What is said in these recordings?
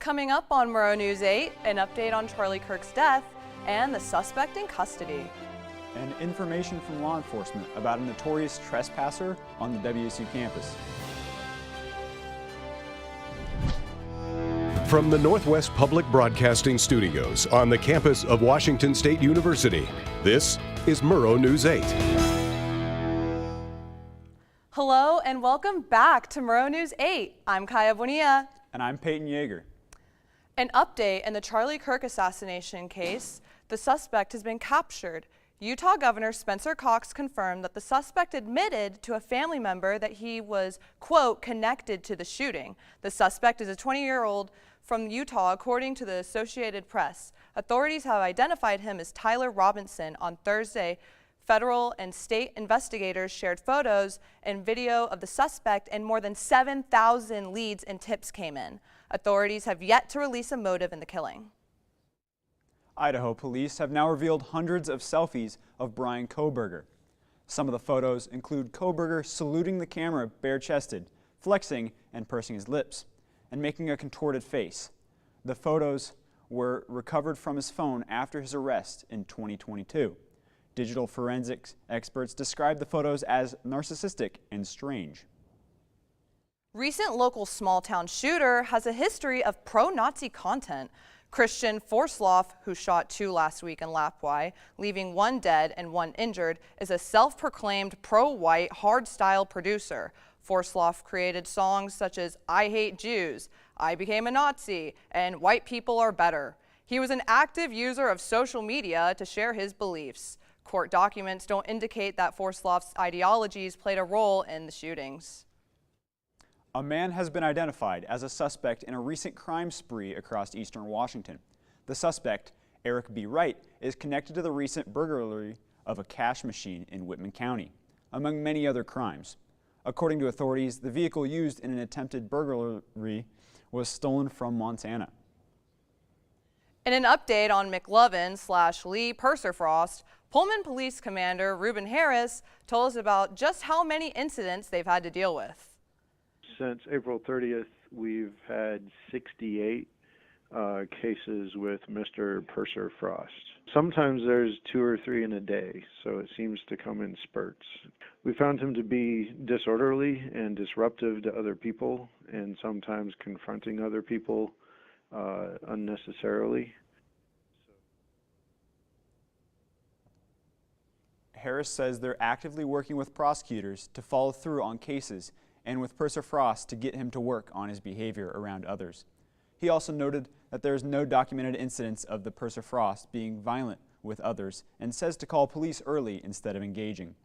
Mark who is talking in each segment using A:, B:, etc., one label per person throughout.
A: Coming up on Murrow News 8, an update on Charlie Kirk's death and the suspect in custody.
B: And information from law enforcement about a notorious trespasser on the WSU campus.
C: From the Northwest Public Broadcasting Studios on the campus of Washington State University, this is Murrow News 8.
A: Hello and welcome back to Murrow News 8. I'm Kaya Bonilla.
B: And I'm Peyton Yeager.
A: An update in the Charlie Kirk assassination case. The suspect has been captured. Utah Governor Spencer Cox confirmed that the suspect admitted to a family member that he was, quote, connected to the shooting. The suspect is a 20-year-old from Utah, according to the Associated Press. Authorities have identified him as Tyler Robinson. On Thursday, federal and state investigators shared photos and video of the suspect, and more than 7,000 leads and tips came in. Authorities have yet to release a motive in the killing.
B: Idaho police have now revealed hundreds of selfies of Brian Kohberger. Some of the photos include Kohberger saluting the camera bare-chested, flexing and pursing his lips, and making a contorted face. The photos were recovered from his phone after his arrest in 2022. Digital forensics experts describe the photos as narcissistic and strange.
A: Recent local small-town shooter has a history of pro-Nazi content. Christian Forsloff, who shot 2 last week in Lapwai, leaving 1 dead and 1 injured, is a self-proclaimed pro-white hardstyle producer. Forsloff created songs such as "I Hate Jews," "I Became a Nazi," and "White People Are Better." He was an active user of social media to share his beliefs. Court documents don't indicate that Forsloff's ideologies played a role in the shootings.
B: A man has been identified as a suspect in a recent crime spree across eastern Washington. The suspect, Eric B. Wright, is connected to the recent burglary of a cash machine in Whitman County, among many other crimes. According to authorities, the vehicle used in an attempted burglary was stolen from Montana.
A: In an update on McLovin/Lee Purser-Frost, Pullman Police Commander Reuben Harris told us about just how many incidents they've had to deal with.
D: Since April 30th, we've had 68 cases with Mr. Purser-Frost. Sometimes there's 2 or 3 in a day, so it seems to come in spurts. We found him to be disorderly and disruptive to other people, and sometimes confronting other people unnecessarily.
B: Harris says they're actively working with prosecutors to follow through on cases and with Purser-Frost to get him to work on his behavior around others. He also noted that there is no documented incidents of the Purser-Frost being violent with others and says to call police early instead of engaging.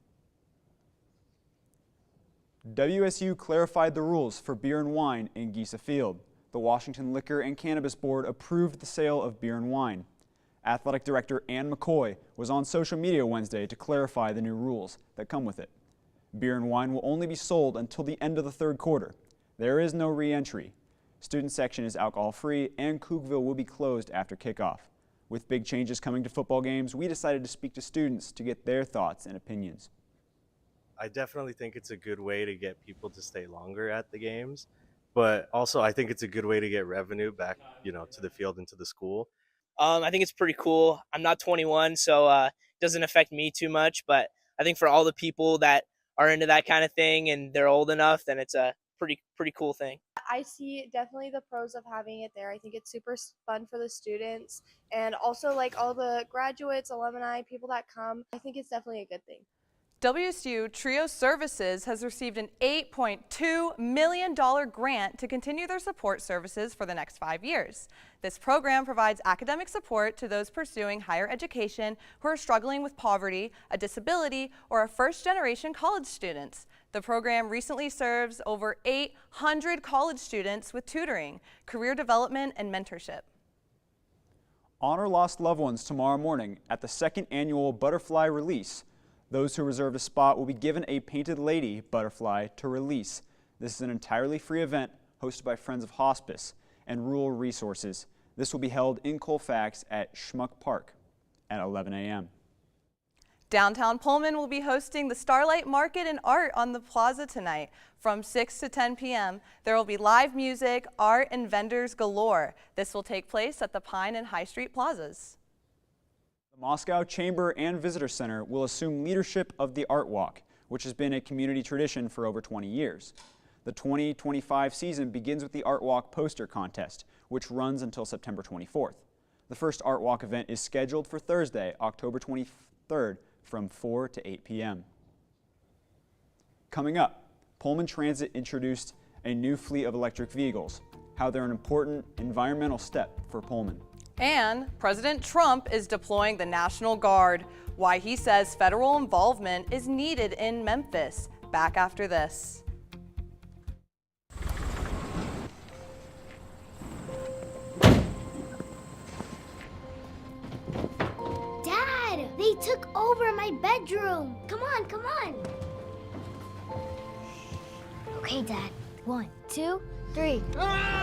B: WSU clarified the rules for beer and wine in Gisa Field. The Washington Liquor and Cannabis Board approved the sale of beer and wine. Athletic Director Ann McCoy was on social media Wednesday to clarify the new rules that come with it. Beer and wine will only be sold until the end of the 3rd quarter. There is no re-entry. Student section is alcohol-free, and Cookville will be closed after kickoff. With big changes coming to football games, we decided to speak to students to get their thoughts and opinions.
E: I definitely think it's a good way to get people to stay longer at the games, but also I think it's a good way to get revenue back, to the field and to the school.
F: I think it's pretty cool. I'm not 21, so it doesn't affect me too much, but I think for all the people that are into that kind of thing and they're old enough, then it's a pretty cool thing.
G: I see definitely the pros of having it there. I think it's super fun for the students and also like all the graduates, alumni, people that come. I think it's definitely a good thing.
A: WSU Trio Services has received an $8.2 million grant to continue their support services for the next 5 years. This program provides academic support to those pursuing higher education who are struggling with poverty, a disability, or are first-generation college students. The program recently serves over 800 college students with tutoring, career development, and mentorship.
B: Honor lost loved ones tomorrow morning at the 2nd annual Butterfly Release. Those who reserved a spot will be given a painted lady butterfly to release. This is an entirely free event hosted by Friends of Hospice and Rural Resources. This will be held in Colfax at Schmuck Park at 11 a.m.
A: Downtown Pullman will be hosting the Starlight Market and Art on the plaza tonight from 6 to 10 p.m. There will be live music, art, and vendors galore. This will take place at the Pine and High Street plazas.
B: The Moscow Chamber and Visitor Center will assume leadership of the Art Walk, which has been a community tradition for over 20 years. The 2025 season begins with the Art Walk poster contest, which runs until September 24th. The first Art Walk event is scheduled for Thursday, October 23rd from 4 to 8 p.m. Coming up, Pullman Transit introduced a new fleet of electric vehicles, how they're an important environmental step for Pullman.
A: And President Trump is deploying the National Guard, why he says federal involvement is needed in Memphis. Back after this.
H: Dad, they took over my bedroom. Come on, come on. Okay, Dad. 1, 2, 3. Dad!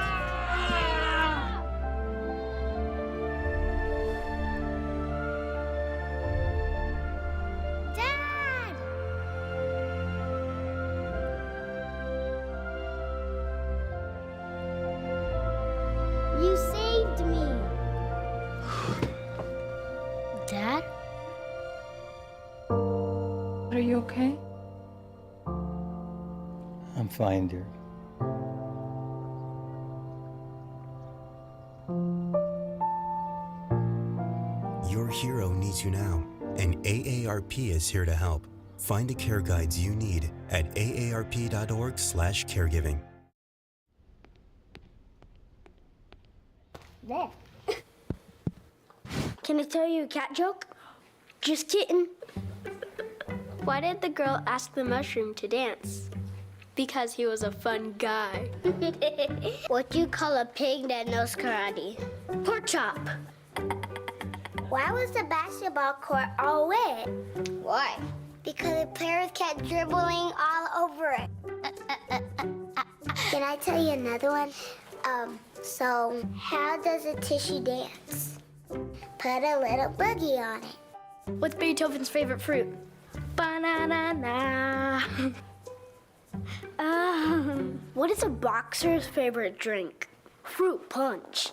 H: You saved me. Dad?
I: Are you okay?
J: I'm fine, dear.
K: Your hero needs you now, and AARP is here to help. Find the care guides you need at aarp.org/caregiving.
H: There. Can I tell you a cat joke? Just kidding. Why did the girl ask the mushroom to dance? Because he was a fun guy. What do you call a pig that knows karate? Pork chop. Why was the basketball court all wet? Why? Because the players kept dribbling all over it. Can I tell you another one? So how does a tissue dance? Put a little boogie on it. What's Beethoven's favorite fruit? Banana. What is a boxer's favorite drink? Fruit punch.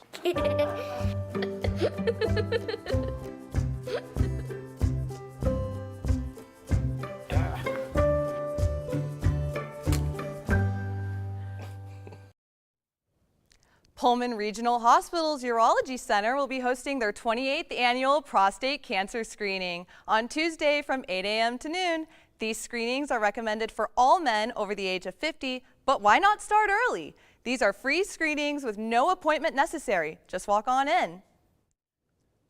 A: Pullman Regional Hospital's Urology Center will be hosting their 28th annual prostate cancer screening on Tuesday from 8 a.m. to noon. These screenings are recommended for all men over the age of 50, but why not start early? These are free screenings with no appointment necessary. Just walk on in.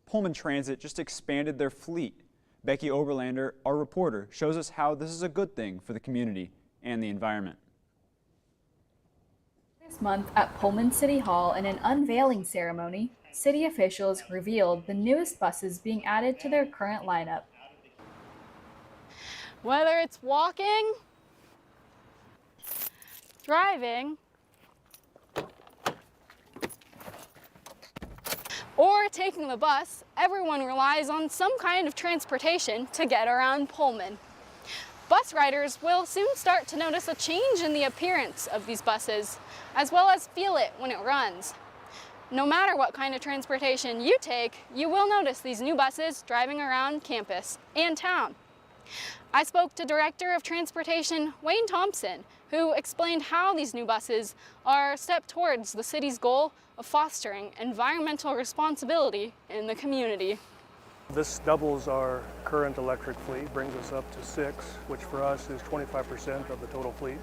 B: Pullman Transit just expanded their fleet. Becky Oberlander, our reporter, shows us how this is a good thing for the community and the environment.
L: This month at Pullman City Hall, in an unveiling ceremony, city officials revealed the newest buses being added to their current lineup.
I: Whether it's walking, driving, or taking the bus, everyone relies on some kind of transportation to get around Pullman. Bus riders will soon start to notice a change in the appearance of these buses, as well as feel it when it runs. No matter what kind of transportation you take, you will notice these new buses driving around campus and town. I spoke to Director of Transportation Wayne Thompson, who explained how these new buses are a step towards the city's goal of fostering environmental responsibility in the community.
M: This doubles our current electric fleet, brings us up to 6, which for us is 25% of the total fleet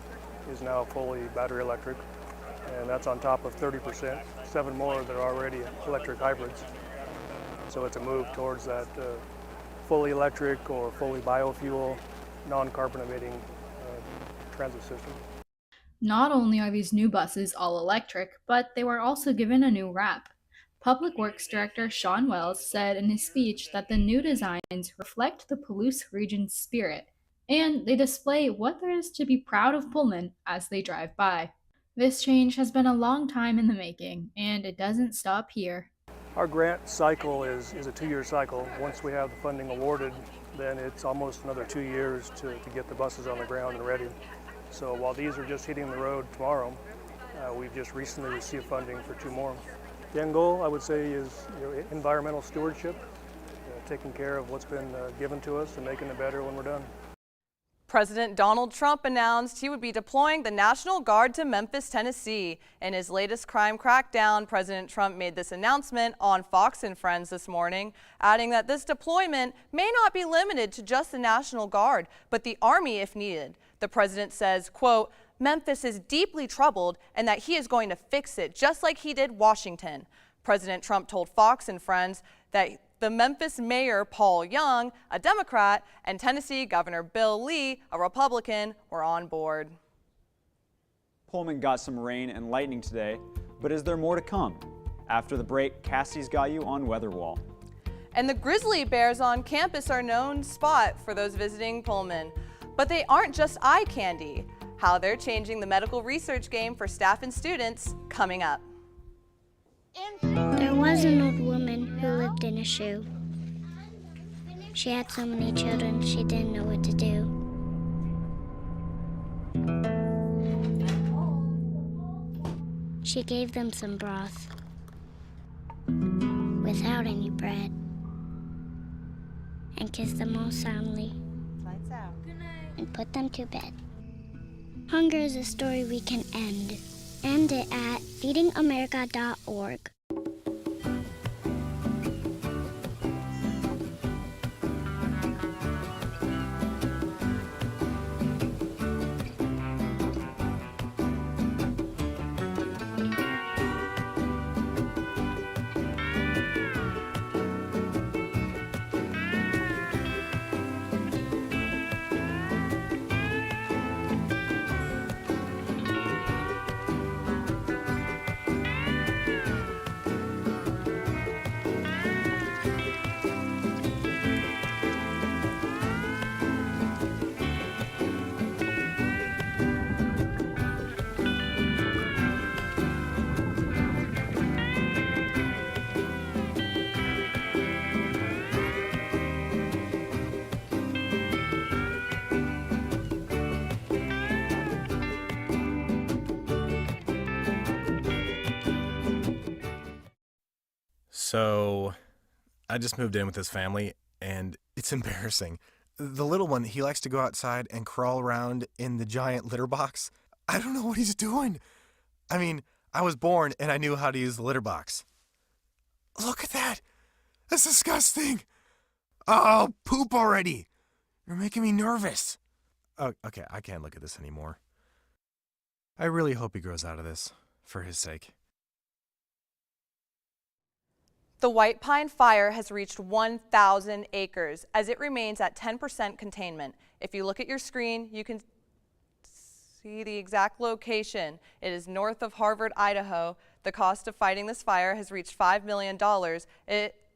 M: is now fully battery electric, and that's on top of 30%, 7 more that are already electric hybrids. So it's a move towards that fully electric or fully biofuel, non-carbon emitting transit system.
L: Not only are these new buses all electric, but they were also given a new wrap. Public Works Director Sean Wells said in his speech that the new designs reflect the Palouse region's spirit, and they display what there is to be proud of Pullman as they drive by. This change has been a long time in the making, and it doesn't stop here.
M: Our grant cycle is a 2-year cycle. Once we have the funding awarded, then it's almost another 2 years to get the buses on the ground and ready. So while these are just hitting the road tomorrow, we've just recently received funding for 2 more. The end goal, I would say, is environmental stewardship, taking care of what's been given to us and making it better when we're done.
A: President Donald Trump announced he would be deploying the National Guard to Memphis, Tennessee. In his latest crime crackdown, President Trump made this announcement on Fox and Friends this morning, adding that this deployment may not be limited to just the National Guard, but the Army if needed. The president says, quote, Memphis is deeply troubled and that he is going to fix it just like he did Washington. President Trump told Fox and Friends that the Memphis mayor, Paul Young, a Democrat, and Tennessee Governor Bill Lee, a Republican, were on board.
B: Pullman got some rain and lightning today, but is there more to come? After the break, Cassie's got you on Weatherwall.
A: And the grizzly bears on campus are a known spot for those visiting Pullman. But they aren't just eye candy. How they're changing the medical research game for staff and students, coming up.
H: There was an old woman who lived in a shoe. She had so many children, she didn't know what to do. She gave them some broth without any bread and kissed them all soundly and put them to bed. Hunger is a story we can end. End it at feedingamerica.org.
J: So, I just moved in with his family, and it's embarrassing. The little one, he likes to go outside and crawl around in the giant litter box. I don't know what he's doing. I mean, I was born and I knew how to use the litter box. Look at that! That's disgusting! Oh, poop already! You're making me nervous. Oh, okay, I can't look at this anymore. I really hope he grows out of this, for his sake.
A: The White Pine Fire has reached 1,000 acres as it remains at 10% containment. If you look at your screen, you can see the exact location. It is north of Harvard, Idaho. The cost of fighting this fire has reached $5 million,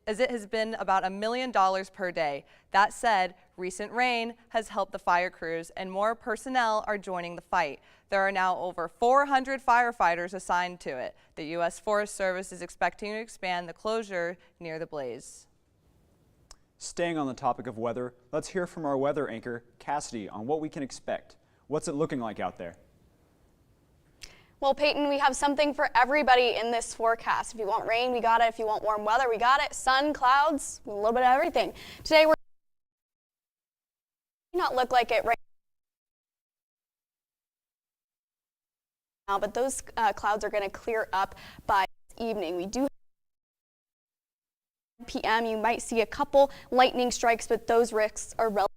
A: as it has been about $1 million per day. That said, recent rain has helped the fire crews and more personnel are joining the fight. There are now over 400 firefighters assigned to it. The U.S. Forest Service is expecting to expand the closure near the blaze.
B: Staying on the topic of weather, let's hear from our weather anchor, Cassidy, on what we can expect. What's it looking like out there?
N: Well, Peyton, we have something for everybody in this forecast. If you want rain, we got it. If you want warm weather, we got it. Sun, clouds, a little bit of everything. Today, we're not look like it right now, but those clouds are going to clear up by this evening. We do p.m. You might see a couple lightning strikes, but those risks are relative.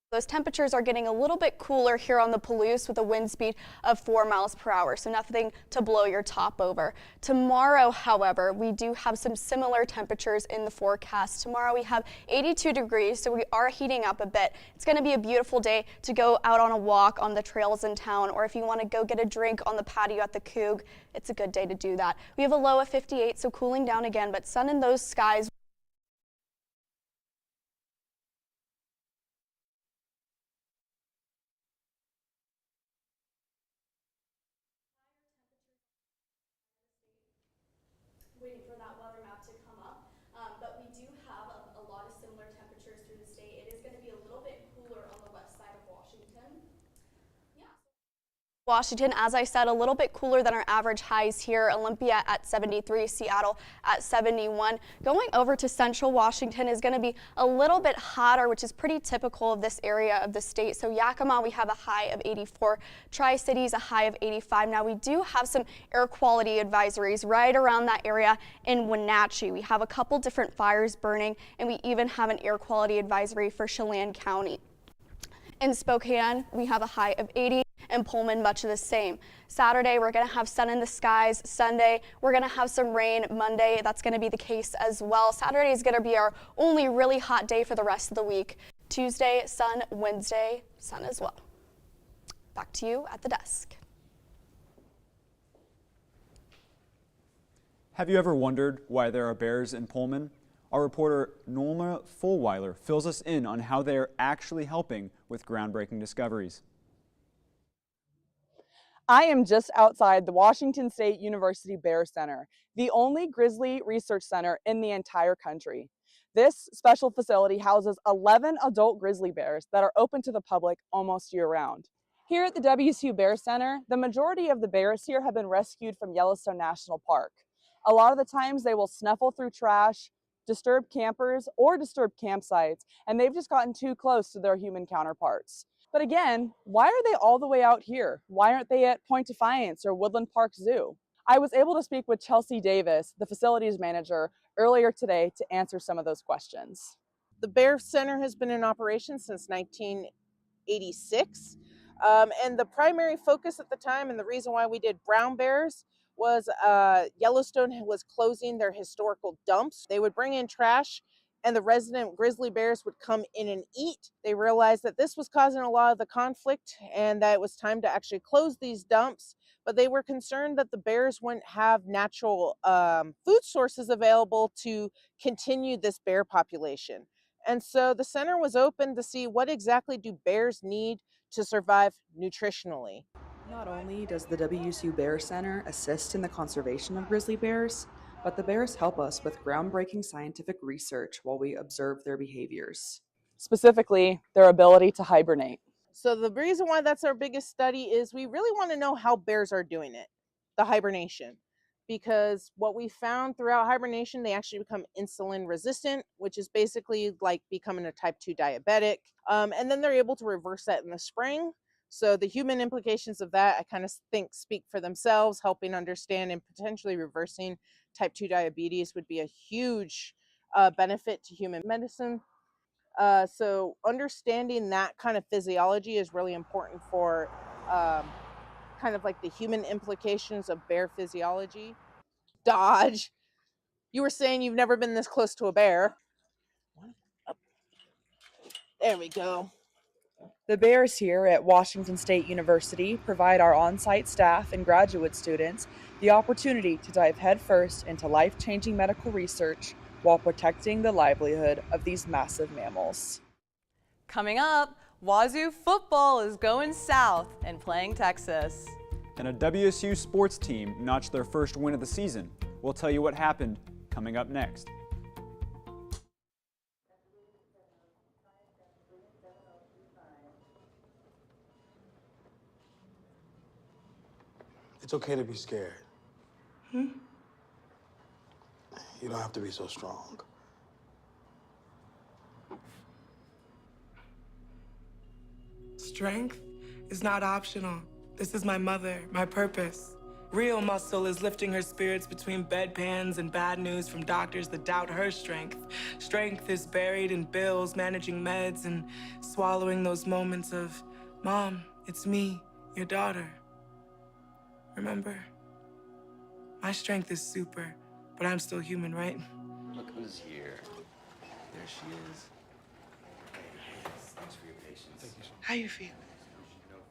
N: Those temperatures are getting a little bit cooler here on the Palouse with a wind speed of 4 miles per hour, so nothing to blow your top over. Tomorrow, however, we do have some similar temperatures in the forecast. Tomorrow we have 82 degrees, so we are heating up a bit. It's going to be a beautiful day to go out on a walk on the trails in town, or if you want to go get a drink on the patio at the Coug, it's a good day to do that. We have a low of 58, so cooling down again, but sun in those skies. Waiting for that weather map to come up, but we do have a lot of similar Washington, as I said, a little bit cooler than our average highs here. Olympia at 73, Seattle at 71. Going over to central Washington is going to be a little bit hotter, which is pretty typical of this area of the state. So Yakima, we have a high of 84. Tri-Cities, a high of 85. Now we do have some air quality advisories right around that area in Wenatchee. We have a couple different fires burning, and we even have an air quality advisory for Chelan County. In Spokane, we have a high of 80, and Pullman much of the same. Saturday, we're going to have sun in the skies. Sunday, we're going to have some rain. Monday, that's going to be the case as well. Saturday is going to be our only really hot day for the rest of the week. Tuesday, sun. Wednesday, sun as well. Back to you at the desk.
B: Have you ever wondered why there are bears in Pullman? Our reporter Norma Fulweiler fills us in on how they are actually helping with groundbreaking discoveries.
O: I am just outside the Washington State University Bear Center, the only grizzly research center in the entire country. This special facility houses 11 adult grizzly bears that are open to the public almost year-round. Here at the WSU Bear Center, the majority of the bears here have been rescued from Yellowstone National Park. A lot of the times they will snuffle through trash, disturb campers, or disturb campsites, and they've just gotten too close to their human counterparts. But again, why are they all the way out here? Why aren't they at Point Defiance or Woodland Park Zoo? I was able to speak with Chelsea Davis, the facilities manager, earlier today to answer some of those questions.
P: The Bear Center has been in operation since 1986. And the primary focus at the time, and the reason why we did brown bears, was Yellowstone was closing their historical dumps. They would bring in trash and the resident grizzly bears would come in and eat. They realized that this was causing a lot of the conflict and that it was time to actually close these dumps, but they were concerned that the bears wouldn't have natural food sources available to continue this bear population. And so the center was open to see what exactly do bears need to survive nutritionally.
Q: Not only does the WSU Bear Center assist in the conservation of grizzly bears, but the bears help us with groundbreaking scientific research while we observe their behaviors.
O: Specifically, their ability to hibernate.
P: So the reason why that's our biggest study is we really want to know how bears are doing it, the hibernation. Because what we found throughout hibernation, they actually become insulin resistant, which is basically like becoming a type 2 diabetic. And then they're able to reverse that in the spring. So the human implications of that, I kind of think speak for themselves. Helping understand and potentially reversing type 2 diabetes would be a huge benefit to human medicine. So understanding that kind of physiology is really important for kind of like the human implications of bear physiology. Dodge. You were saying you've never been this close to a bear. There we go.
O: The bears here at Washington State University provide our on-site staff and graduate students the opportunity to dive headfirst into life-changing medical research while protecting the livelihood of these massive mammals.
A: Coming up, Wazoo football is going south and playing Texas.
B: And a WSU sports team notched their first win of the season. We'll tell you what happened coming up next.
R: It's okay to be scared. You don't have to be so strong.
S: Strength is not optional. This is my mother, my purpose. Real muscle is lifting her spirits between bedpans and bad news from doctors that doubt her strength. Strength is buried in bills, managing meds, and swallowing those moments of, Mom, it's me, your daughter. Remember? My strength is super, but I'm still human, right?
T: Look who's here. There she is. Thanks for your patience. Thank you so much.
S: How you feel?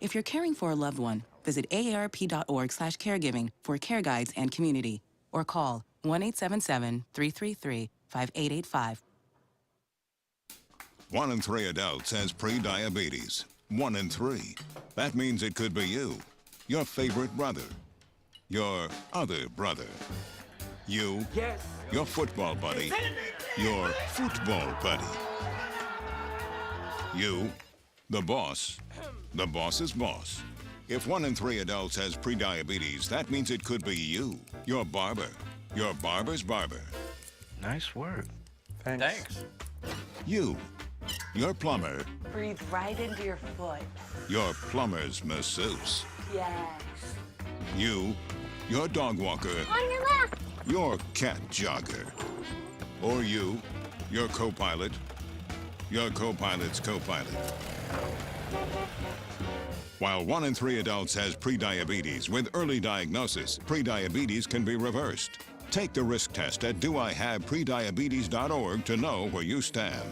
U: If you're caring for a loved one, visit aarp.org/caregiving for care guides and community, or call 1-877-333-5885.
V: 1 in 3 adults has pre-diabetes. 1 in 3. That means it could be you, your favorite brother, your other brother, you,
S: yes,
V: your football buddy, your football buddy, you, the boss's boss, If 1 in 3 adults has prediabetes, that means it could be you, your barber, your barber's barber.
R: Nice work.
B: Thanks.
V: You, your plumber,
C: Breathe right into your foot.
V: your plumber's masseuse.
C: Yes.
V: You, your dog walker,
C: On your left.
V: your cat jogger. Or you, your co-pilot, your co-pilot's co-pilot. While 1 in 3 adults has prediabetes, with early diagnosis, prediabetes can be reversed. Take the risk test at doihaveprediabetes.org to know where you stand.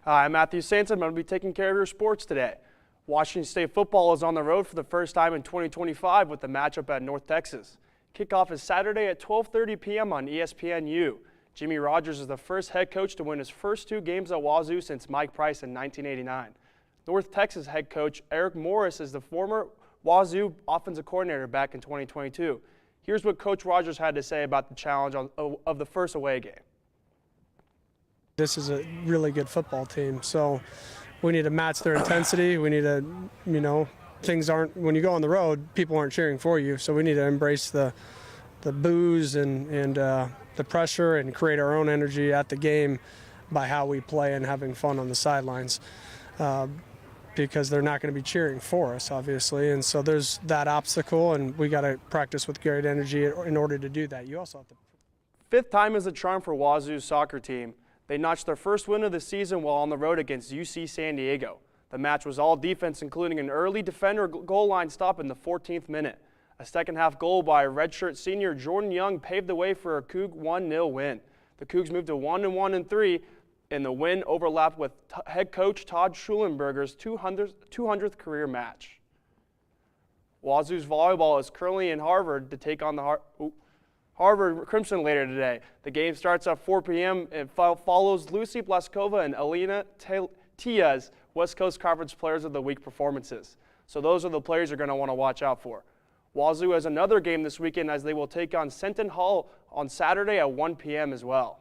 D: Hi, I'm Matthew Sanson. I'm going to be taking care of your sports today. Washington State football is on the road for the first time in 2025 with the matchup at North Texas. Kickoff is Saturday at 12:30 p.m. on ESPNU. Jimmy Rogers is the first head coach to win his first 2 games at Wazoo since Mike Price in 1989. North Texas head coach Eric Morris is the former Wazoo offensive coordinator back in 2022. Here's what Coach Rogers had to say about the challenge of the first away game.
W: This is a really good football team, so we need to match their intensity. We need to, things aren't, when you go on the road, people aren't cheering for you, so we need to embrace the boos and the pressure and create our own energy at the game by how we play and having fun on the sidelines. Because they're not going to be cheering for us, obviously, and so there's that obstacle, and we got to practice with great energy in order to do that. You also have to.
D: 5th time is a charm for Wazoo's soccer team. They notched their first win of the season while on the road against UC San Diego. The match was all defense, including an early defender goal line stop in the 14th minute. A second-half goal by redshirt senior Jordan Young paved the way for a Coug 1-0 win. The Cougs moved to 1-1-3. And the win overlapped with head coach Todd Schulenberger's 200th career match. Wazoo's volleyball is currently in Harvard to take on the Harvard Crimson later today. The game starts at 4 p.m. and follows Lucy Blaskova and Alina Tia's West Coast Conference Players of the Week performances. So those are the players you're going to want to watch out for. Wazoo has another game this weekend as they will take on Senton Hall on Saturday at 1 p.m. as well.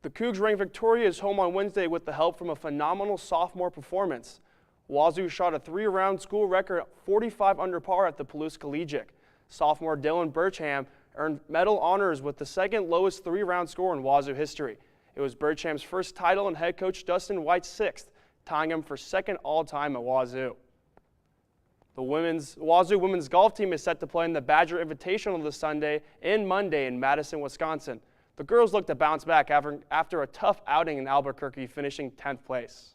D: The Cougs ranked Victoria is home on Wednesday with the help from a phenomenal sophomore performance. Wazoo shot a 3-round school record 45 under par at the Palouse Collegiate. Sophomore Dylan Bircham earned medal honors with the second lowest 3-round score in Wazoo history. It was Bircham's first title and head coach Dustin White's 6th, tying him for 2nd all-time at Wazoo. The Wazoo women's golf team is set to play in the Badger Invitational this Sunday and Monday in Madison, Wisconsin. The girls look to bounce back after a tough outing in Albuquerque, finishing 10th place.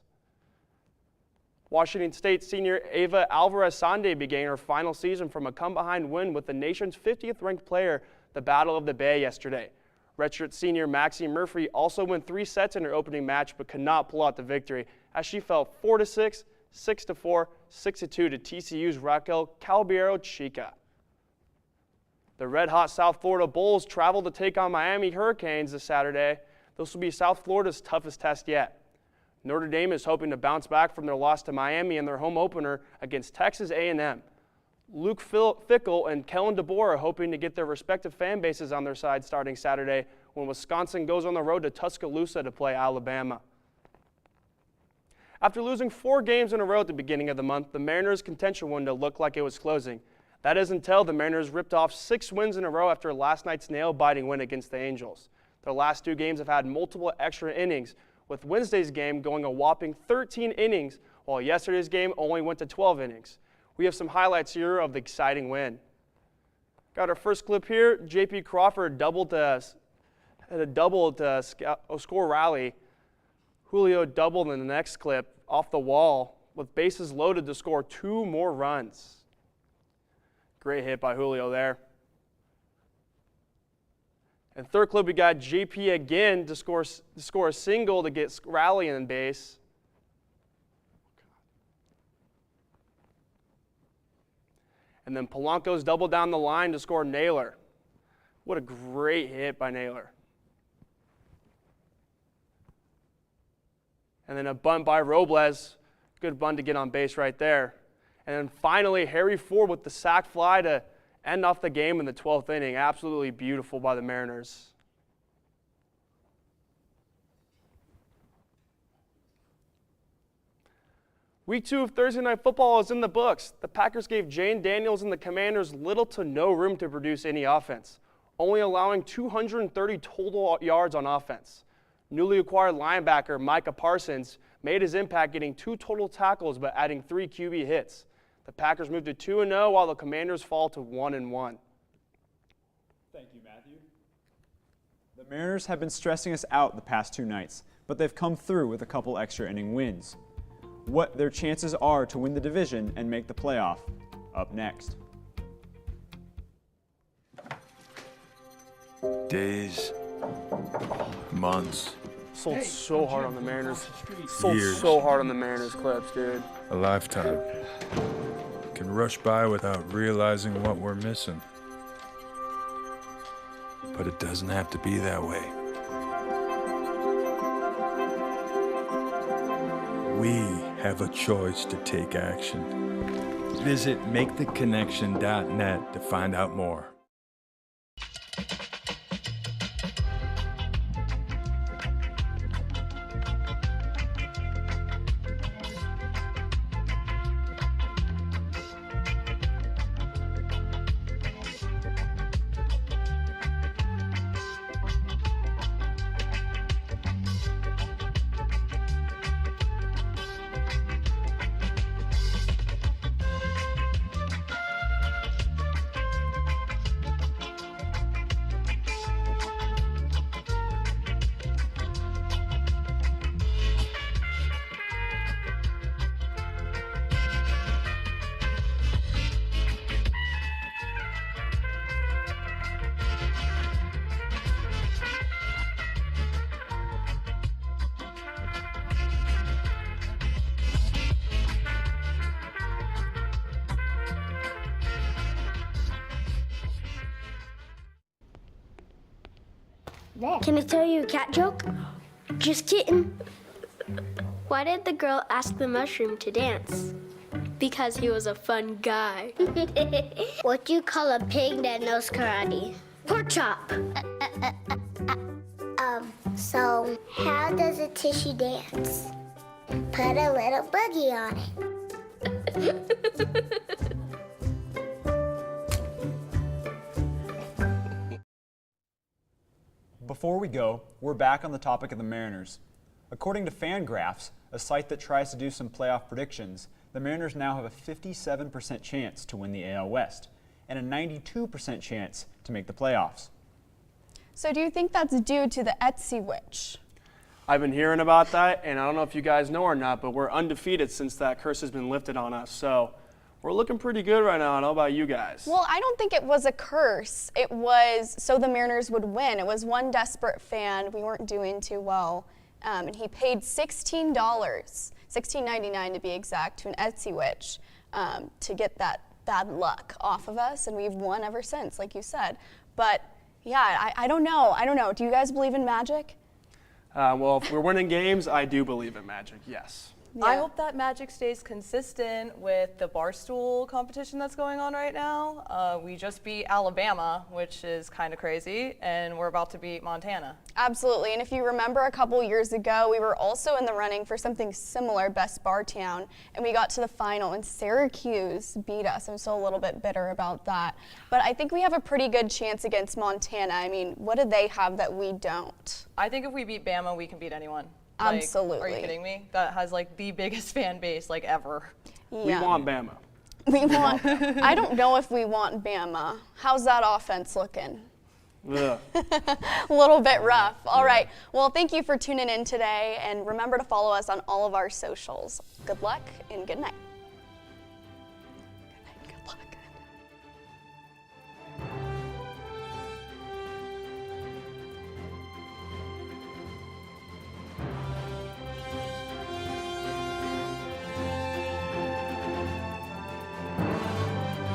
D: Washington State senior Ava Alvarez-Sande began her final season from a come-behind win with the nation's 50th ranked player, the Battle of the Bay, yesterday. Redshirt senior Maxie Murphy also won 3 sets in her opening match but could not pull out the victory as she fell 4-6, 6-4, 6-2 to TCU's Raquel Calbiero Chica. The red-hot South Florida Bulls travel to take on Miami Hurricanes this Saturday. This will be South Florida's toughest test yet. Notre Dame is hoping to bounce back from their loss to Miami in their home opener against Texas A&M. Luke Fickle and Kellen DeBoer are hoping to get their respective fan bases on their side starting Saturday when Wisconsin goes on the road to Tuscaloosa to play Alabama. After losing 4 games in a row at the beginning of the month, the Mariners' contention window looked like it was closing. That is until the Mariners ripped off 6 wins in a row after last night's nail-biting win against the Angels. Their last 2 games have had multiple extra innings, with Wednesday's game going a whopping 13 innings, while yesterday's game only went to 12 innings. We have some highlights here of the exciting win. Got our first clip here. J.P. Crawford had a double to score rally. Julio doubled in the next clip off the wall with bases loaded to score 2 more runs. Great hit by Julio there. And third clip, we got JP again to score a single to get rally in base. And then Polanco's double down the line to score Naylor. What a great hit by Naylor. And then a bunt by Robles. Good bunt to get on base right there. And then finally, Harry Ford with the sac fly to end off the game in the 12th inning. Absolutely beautiful by the Mariners. Week 2 of Thursday Night Football is in the books. The Packers gave Jane Daniels and the Commanders little to no room to produce any offense, only allowing 230 total yards on offense. Newly acquired linebacker Micah Parsons made his impact getting 2 total tackles but adding 3 QB hits. The Packers moved to 2-0 while the Commanders fall to 1-1.
B: Thank you, Matthew. The Mariners have been stressing us out the past 2 nights, but they've come through with a couple extra inning wins. What their chances are to win the division and make the playoff, up next.
R: Days, months,
D: Sold so hard on the Mariners. Sold
R: Years.
D: so hard on the Mariners clips, dude.
R: a lifetime. Can rush by without realizing what we're missing. But it doesn't have to be that way. We have a choice to take action. Visit maketheconnection.net to find out more.
H: Can I tell you a cat joke? Just kidding. Why did the girl ask the mushroom to dance? Because he was a fun guy. What do you call a pig that knows karate? Pork chop. So how does a tissue dance? Put a little boogie on it.
B: Before we go, we're back on the topic of the Mariners. According to Fangraphs, a site that tries to do some playoff predictions, the Mariners now have a 57% chance to win the AL West and a 92% chance to make the playoffs.
N: So do you think that's due to the Etsy witch?
D: I've been hearing about that, and I don't know if you guys know or not, but we're undefeated since that curse has been lifted on us. So we're looking pretty good right now. I don't know about you guys.
N: Well, I don't think it was a curse. It was so the Mariners would win. It was one desperate fan. We weren't doing too well. And he paid $16, $16.99 to be exact, to an Etsy witch to get that bad luck off of us. And we've won ever since, like you said. But yeah, I don't know. I don't know. Do you guys believe in magic?
D: Well, if we're winning games, I do believe in magic, yes.
A: Yeah. I hope that magic stays consistent with the barstool competition that's going on right now. We just beat Alabama, which is kind of crazy, and we're about to beat Montana.
N: Absolutely, and if you remember a couple years ago, we were also in the running for something similar, Best Bar Town, and we got to the final, and Syracuse beat us. I'm still a little bit bitter about that. But I think we have a pretty good chance against Montana. I mean, what do they have that we don't?
A: I think if we beat Bama, we can beat anyone.
N: Absolutely.
A: Are you kidding me? That has like the biggest fan base like ever.
N: Yeah.
D: We want Bama.
N: We want, I don't know if we want Bama. How's that offense looking?
D: Ugh.
N: A little bit rough. All right. Well, thank you for tuning in today, and remember to follow us on all of our socials. Good luck and good night. Good night, good luck.